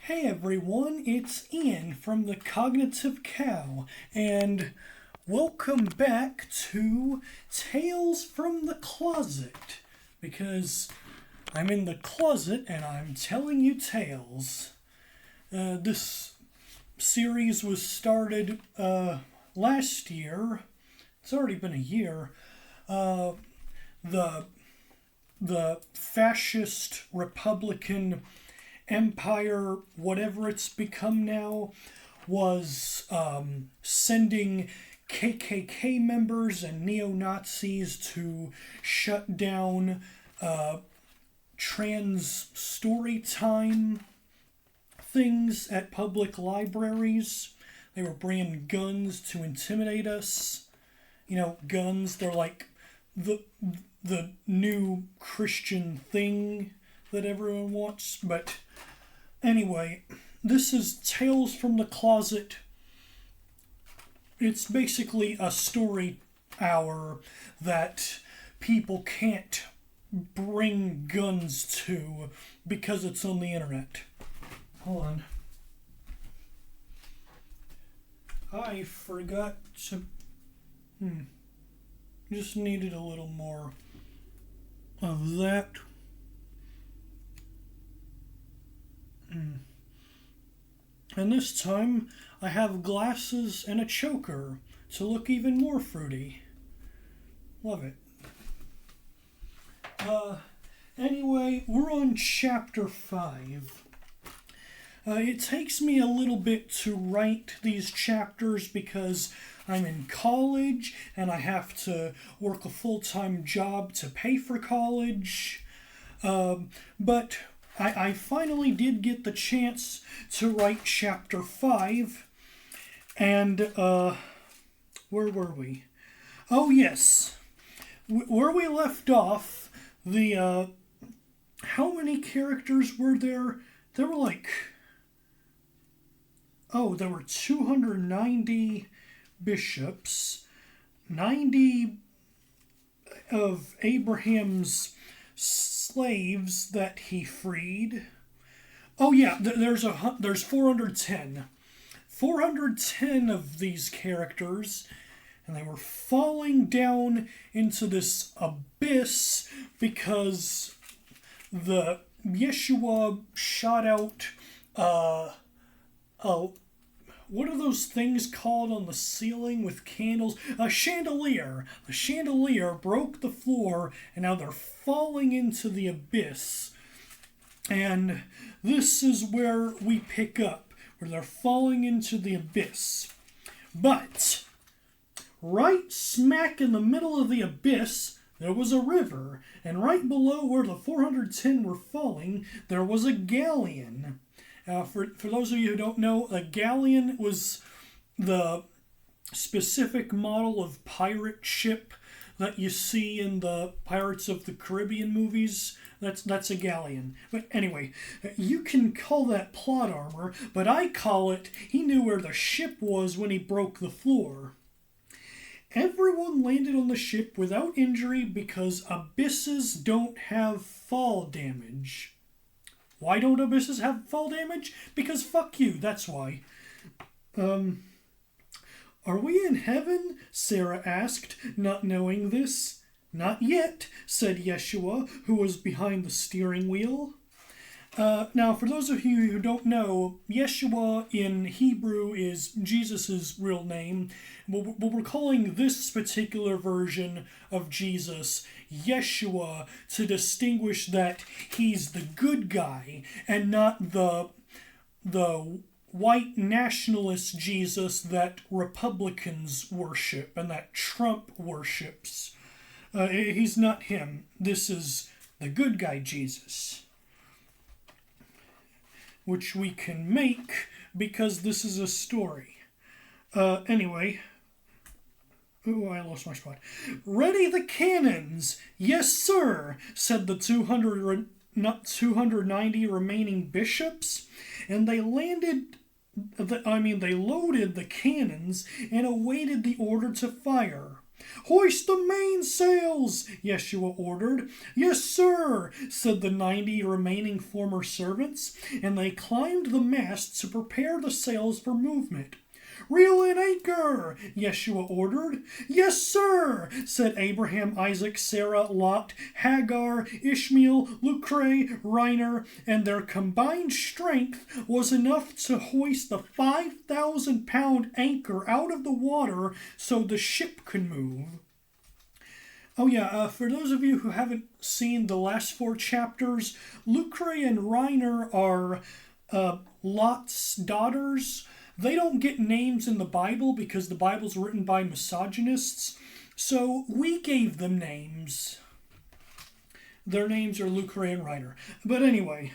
Hey everyone, it's Ian from the Cognitive Cow, and welcome back to Tales from the Closet, because I'm in the closet and I'm telling you tales. This series was started last year. It's already been a year. The the fascist Republican empire, whatever it's become now, was sending KKK members and neo-Nazis to shut down trans story time things at public libraries. They were bringing guns to intimidate us. You know, guns, they're like the new Christian thing that everyone wants. But anyway, this is Tales from the Closet. It's basically a story hour that people can't bring guns to because it's on the internet. Hold on. I forgot to... Just needed a little more of that. And this time, I have glasses and a choker to look even more fruity. Love it. Anyway, we're on chapter 5. It takes me a little bit to write these chapters because I'm in college and I have to work a full-time job to pay for college. But I finally did get the chance to write chapter 5. And, where were we? Oh, yes. Where we left off, how many characters were there? There were there were 290 bishops, 90 of Abraham's slaves that he freed. Oh yeah, there's 410. 410 of these characters, and they were falling down into this abyss because the Yeshua shot out what are those things called on the ceiling with candles? A chandelier. The chandelier broke the floor, and now they're falling into the abyss. And this is where we pick up, where they're falling into the abyss. But right smack in the middle of the abyss, there was a river, and right below where the 410 were falling, there was a galleon. For those of you who don't know, a galleon was the specific model of pirate ship that you see in the Pirates of the Caribbean movies. That's a galleon. But anyway, you can call that plot armor, but I call it he knew where the ship was when he broke the floor. Everyone landed on the ship without injury because abysses don't have fall damage. Why don't abysses have fall damage? Because fuck you, that's why. Are we in heaven? Sarah asked, not knowing this. Not yet, said Yeshua, who was behind the steering wheel. Now, for those of you who don't know, Yeshua in Hebrew is Jesus' real name, but we're calling this particular version of Jesus Yeshua to distinguish that he's the good guy and not the white nationalist Jesus that Republicans worship and that Trump worships. He's not him. This is the good guy Jesus, which we can make because this is a story. Anyway. Ooh, I lost my spot. Ready the cannons! Yes, sir, said the 290 remaining bishops, and they loaded the cannons and awaited the order to fire. "Hoist the mainsails," Yeshua ordered. "Yes, sir," said the 90 remaining former servants, and they climbed the mast to prepare the sails for movement. "Reel in anchor," Yeshua ordered. "Yes, sir," said Abraham, Isaac, Sarah, Lot, Hagar, Ishmael, Lucre, Reiner, and their combined strength was enough to hoist the 5,000-pound anchor out of the water so the ship could move. Oh yeah, for those of you who haven't seen the last 4 chapters, Lucre and Reiner are Lot's daughters. They don't get names in the Bible because the Bible's written by misogynists, so we gave them names. Their names are Lucre and Reiner. But anyway,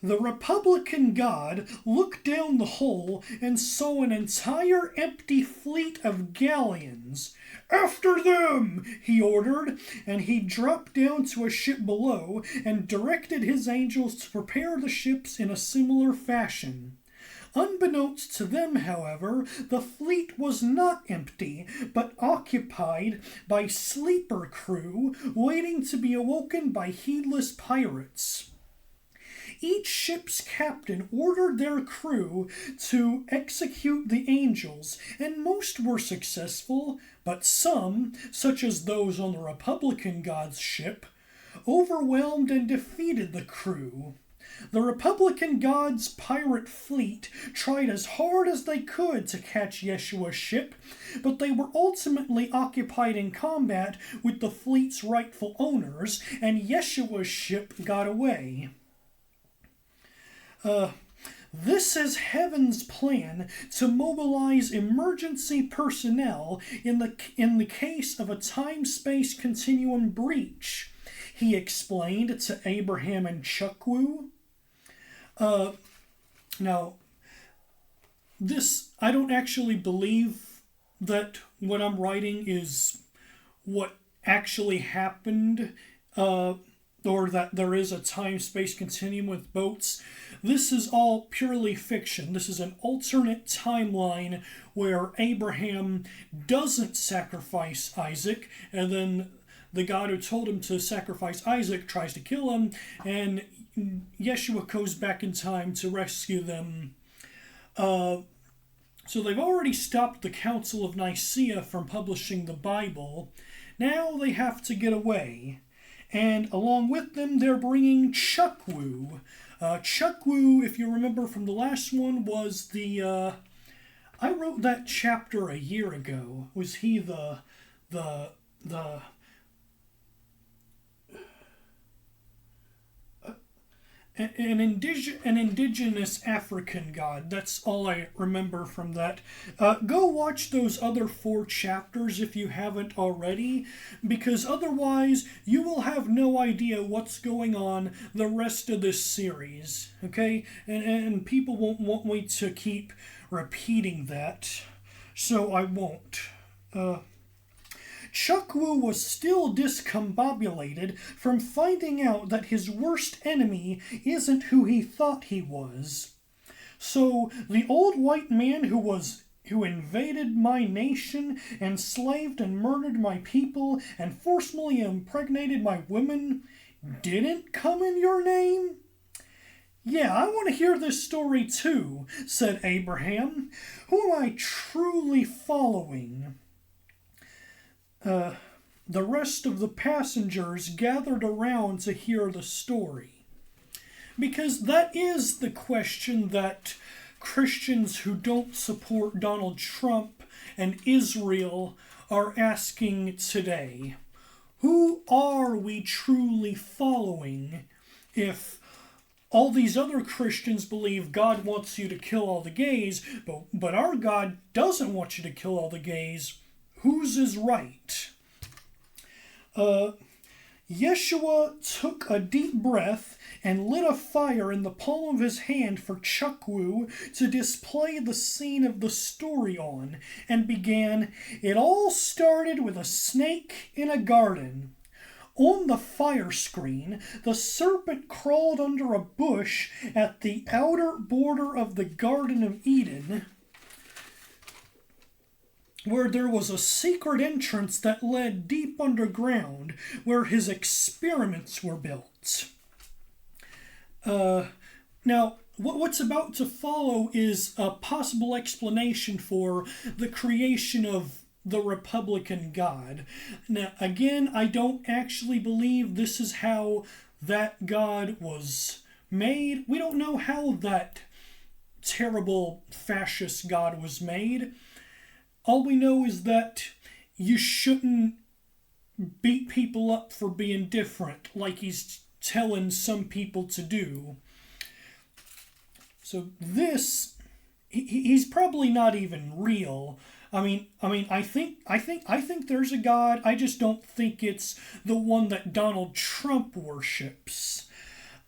the Republican god looked down the hole and saw an entire empty fleet of galleons. "After them!" he ordered, and he dropped down to a ship below and directed his angels to prepare the ships in a similar fashion. Unbeknownst to them, however, the fleet was not empty, but occupied by sleeper crew waiting to be awoken by heedless pirates. Each ship's captain ordered their crew to execute the angels, and most were successful, but some, such as those on the Republican god's ship, overwhelmed and defeated the crew. The Republican god's pirate fleet tried as hard as they could to catch Yeshua's ship, but they were ultimately occupied in combat with the fleet's rightful owners, and Yeshua's ship got away. This is heaven's plan to mobilize emergency personnel in the case of a time-space continuum breach, he explained to Abraham and Chukwu. Now, I don't actually believe that what I'm writing is what actually happened, or that there is a time-space continuum with boats. This is all purely fiction. This is an alternate timeline where Abraham doesn't sacrifice Isaac, and then the God who told him to sacrifice Isaac tries to kill him, and Yeshua goes back in time to rescue them. So they've already stopped the Council of Nicaea from publishing the Bible. Now they have to get away. And along with them, they're bringing Chukwu. Chukwu, if you remember from the last one, was the... I wrote that chapter a year ago. Was he the an indigenous African god. That's all I remember from that. Go watch those other 4 chapters if you haven't already, because otherwise you will have no idea what's going on the rest of this series, okay? And people won't want me to keep repeating that, so I won't. Chukwu was still discombobulated from finding out that his worst enemy isn't who he thought he was. So the old white man who invaded my nation, enslaved and murdered my people, and forcibly impregnated my women, didn't come in your name? "Yeah, I want to hear this story too," said Abraham. "Who am I truly following?" The rest of the passengers gathered around to hear the story. Because that is the question that Christians who don't support Donald Trump and Israel are asking today. Who are we truly following if all these other Christians believe God wants you to kill all the gays, but our God doesn't want you to kill all the gays? Whose is right? Yeshua took a deep breath and lit a fire in the palm of his hand for Chukwu to display the scene of the story on, and began, "It all started with a snake in a garden. On the fire screen, the serpent crawled under a bush at the outer border of the Garden of Eden. where there was a secret entrance that led deep underground where his experiments were built. Now, what's about to follow is a possible explanation for the creation of the Republican God. Now, again, I don't actually believe this is how that God was made. We don't know how that terrible fascist God was made. All we know is that you shouldn't beat people up for being different, like he's telling some people to do. So this, he's probably not even real. I think there's a God. I just don't think it's the one that Donald Trump worships.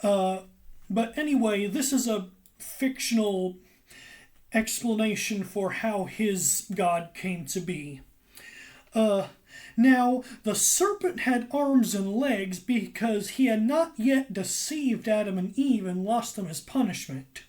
But anyway, this is a fictional explanation for how his God came to be. Now, the serpent had arms and legs because he had not yet deceived Adam and Eve and lost them as punishment.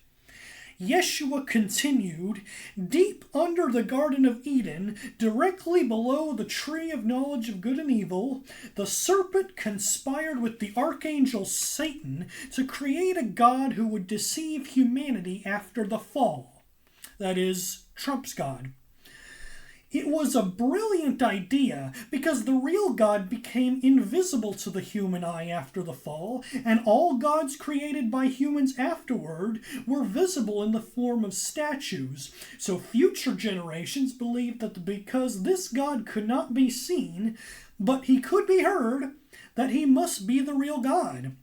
Yeshua continued, deep under the Garden of Eden, directly below the tree of knowledge of good and evil, the serpent conspired with the archangel Satan to create a God who would deceive humanity after the fall. That is, Trump's God. It was a brilliant idea because the real God became invisible to the human eye after the fall, and all gods created by humans afterward were visible in the form of statues. So future generations believed that because this God could not be seen, but he could be heard, that he must be the real God.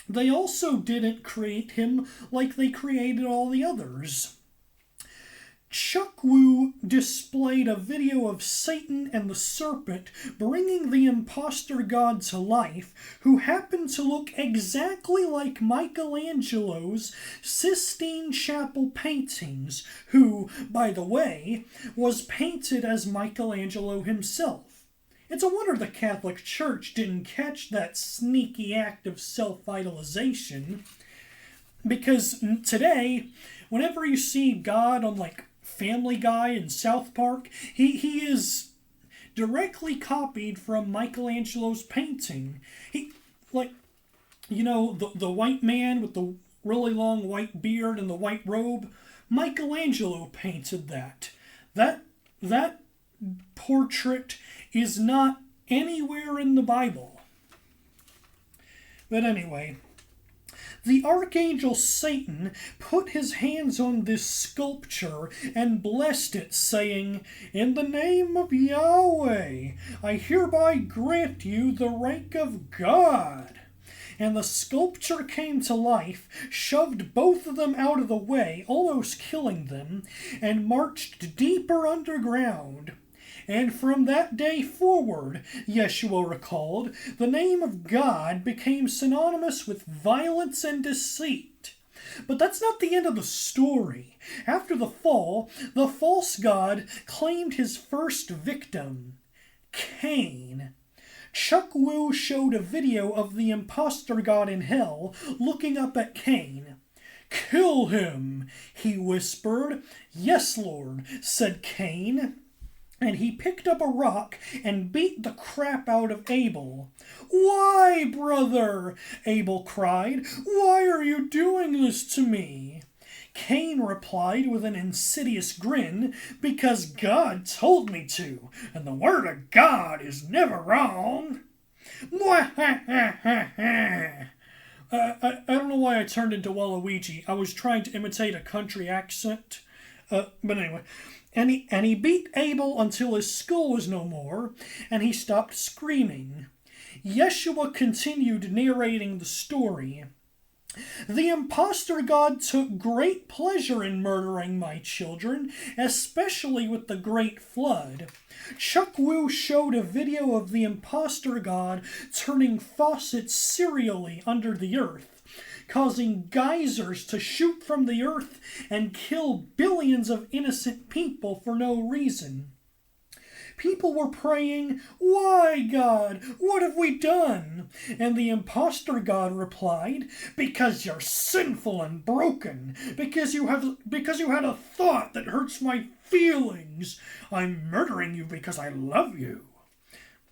They also didn't create him like they created all the others. Chuck Wu displayed a video of Satan and the serpent bringing the imposter god to life, who happened to look exactly like Michelangelo's Sistine Chapel paintings, who, by the way, was painted as Michelangelo himself. It's a wonder the Catholic Church didn't catch that sneaky act of self-idolization, because today, whenever you see God on Family Guy and South Park, he is directly copied from Michelangelo's painting. He, the white man with the really long white beard and the white robe, Michelangelo painted that. That portrait is not anywhere in the Bible. But anyway, the archangel Satan put his hands on this sculpture and blessed it, saying, "In the name of Yahweh, I hereby grant you the rank of God." And the sculpture came to life, shoved both of them out of the way, almost killing them, and marched deeper underground. And from that day forward, Yeshua recalled, the name of God became synonymous with violence and deceit. But that's not the end of the story. After the fall, the false god claimed his first victim, Cain. Chuck Wu showed a video of the imposter god in hell looking up at Cain. "Kill him," he whispered. "Yes, Lord," said Cain. And he picked up a rock and beat the crap out of Abel. "Why, brother?" Abel cried. "Why are you doing this to me?" Cain replied with an insidious grin, "Because God told me to, and the word of God is never wrong." I don't know why I turned into Waluigi. I was trying to imitate a country accent. But anyway. And he beat Abel until his skull was no more, and he stopped screaming. Yeshua continued narrating the story. "The imposter god took great pleasure in murdering my children, especially with the great flood." Chuck Wu showed a video of the imposter god turning faucets serially under the earth, causing geysers to shoot from the earth and kill billions of innocent people for no reason. People were praying, "Why, God? What have we done?" And the impostor God replied, "Because you're sinful and broken. Because you had a thought that hurts my feelings. I'm murdering you because I love you."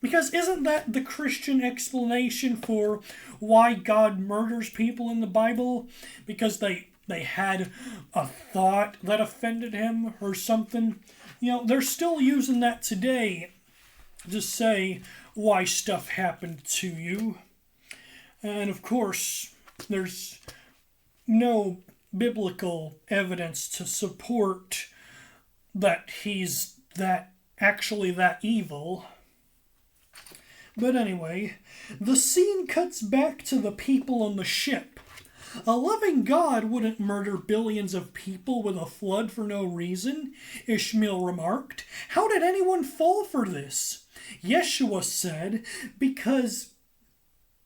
Because isn't that the Christian explanation for why God murders people in the Bible? Because they had a thought that offended him or something. They're still using that today to say why stuff happened to you. And of course, there's no biblical evidence to support that he's actually that evil. But anyway, the scene cuts back to the people on the ship. A loving God wouldn't murder billions of people with a flood for no reason, Ishmael remarked. How did anyone fall for this? Yeshua said, because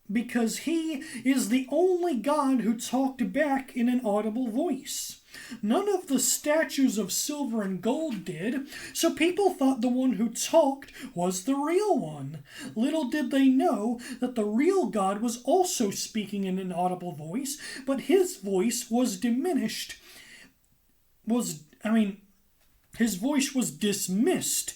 he is the only God who talked back in an audible voice. None of the statues of silver and gold did, so people thought the one who talked was the real one. Little did they know that the real God was also speaking in an audible voice, but his voice was diminished. His voice was dismissed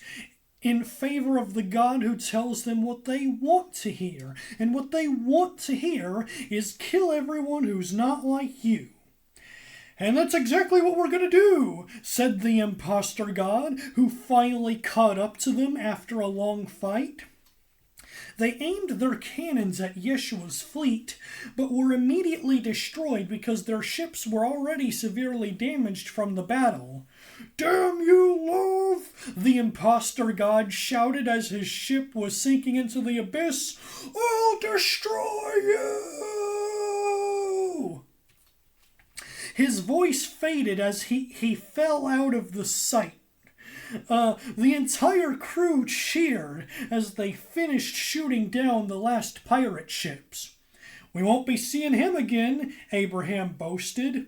in favor of the God who tells them what they want to hear. And what they want to hear is kill everyone who's not like you. "And that's exactly what we're going to do," said the impostor God, who finally caught up to them after a long fight. They aimed their cannons at Yeshua's fleet, but were immediately destroyed because their ships were already severely damaged from the battle. "Damn you, love!" the impostor God shouted as his ship was sinking into the abyss. "I'll destroy you!" His voice faded as he fell out of the sight. The entire crew cheered as they finished shooting down the last pirate ships. "We won't be seeing him again," Abraham boasted.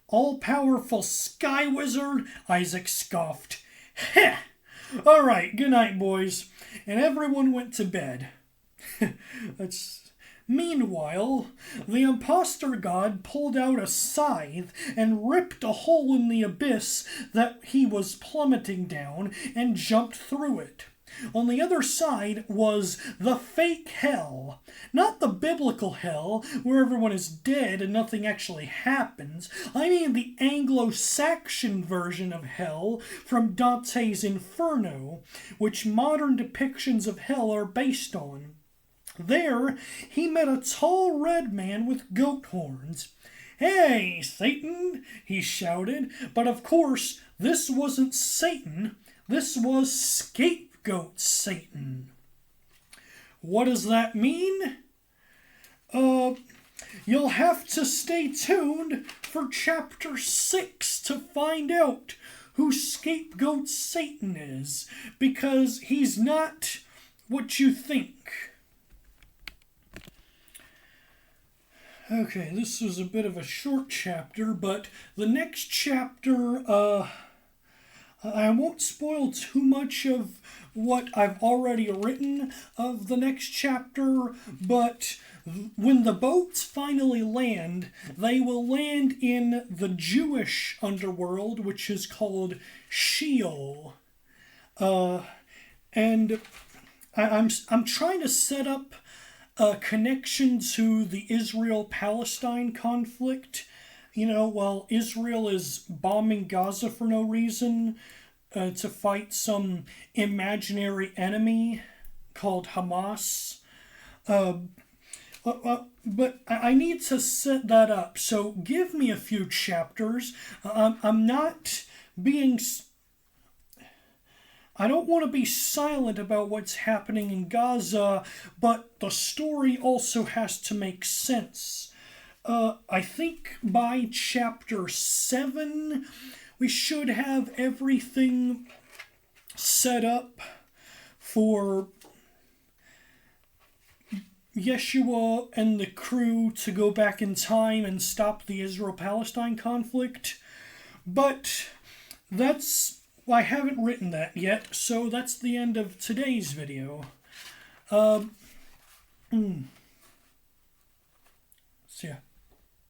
"All-powerful sky wizard," Isaac scoffed. "Heh! All right, good night, boys." And everyone went to bed. Meanwhile, the impostor God pulled out a scythe and ripped a hole in the abyss that he was plummeting down and jumped through it. On the other side was the fake hell. Not the biblical hell, where everyone is dead and nothing actually happens. I mean the Anglo-Saxon version of hell from Dante's Inferno, which modern depictions of hell are based on. There, he met a tall red man with goat horns. "Hey, Satan!" he shouted. But of course, this wasn't Satan. This was Scapegoat Satan. What does that mean? You'll have to stay tuned for chapter 6 to find out who Scapegoat Satan is, because he's not what you think. Okay, this was a bit of a short chapter, but the next chapter, I won't spoil too much of what I've already written of the next chapter, but when the boats finally land, they will land in the Jewish underworld, which is called Sheol. And I'm trying to set up a connection to the Israel-Palestine conflict. While Israel is bombing Gaza for no reason to fight some imaginary enemy called Hamas. But I need to set that up, so give me a few chapters. I'm not being... I don't want to be silent about what's happening in Gaza, but the story also has to make sense. I think by chapter 7, we should have everything set up for Yeshua and the crew to go back in time and stop the Israel-Palestine conflict. But that's Well, I haven't written that yet, so that's the end of today's video.